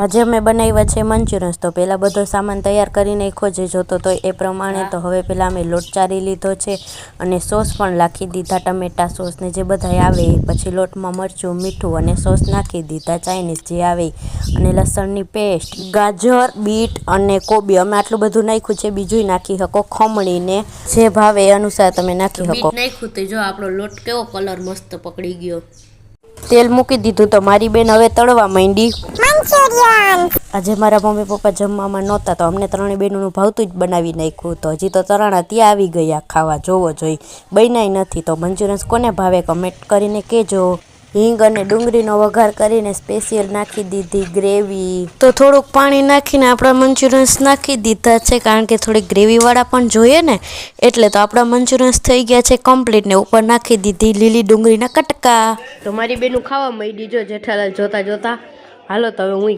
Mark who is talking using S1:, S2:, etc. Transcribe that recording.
S1: આજે અમે બનાવ્યા છે મંચુરિયન્સ। તો પહેલાં બધો સામાન તૈયાર કરી નાખ્યો જે જોતો તો એ પ્રમાણે। તો હવે પહેલાં અમે લોટ ચારી લીધો છે અને સોસ પણ નાખી દીધા, ટમેટા સોસ ને જે બધા આવે એ। પછી લોટમાં મરચું, મીઠું અને સોસ નાખી દીધા ચાઇનીઝ જે આવે, અને લસણની પેસ્ટ, ગાજર, બીટ અને કોબી અમે આટલું બધું નાખ્યું છે। બીજું નાખી શકો ખમણીને, જે ભાવે એ અનુસાર તમે નાખી શકો। બીટ નાખ્યું તો જો આપણો લોટ કેવો કલર મસ્ત પકડી ગયો। તેલ મૂકી દીધું તો મારી બેન હવે તળવા માંડી મંચુરિયન। આજે મારા મમ્મી પપ્પા જમવામાં નહોતા તો અમને ત્રણેય બહેનોનું ભાવતું જ બનાવી નાખ્યું। તો હજી તો તરાણા ત્યાં આવી ગયા ખાવા, જોવો જોઈ બન્યાય નથી। તો મંચુરિયન્સ કોને ભાવે કમેન્ટ કરીને કહેજો। હિંગ અને ડુંગળીનો વઘાર કરીને સ્પેશિયલ નાખી દીધી ગ્રેવી। તો થોડુંક પાણી નાખીને આપણા મંચુરિયન્સ નાખી દીધા છે, કારણ કે થોડીક ગ્રેવીવાળા પણ જોઈએ ને એટલે। તો આપણા મંચુરિયન્સ થઈ ગયા છે કમ્પ્લીટ ને ઉપર નાખી દીધી લીલી ડુંગળીના કટકા। તો મારી બેનું ખાવા માંડી જો જેઠાલાલ જોતા જોતા। હાલો તો હવે હું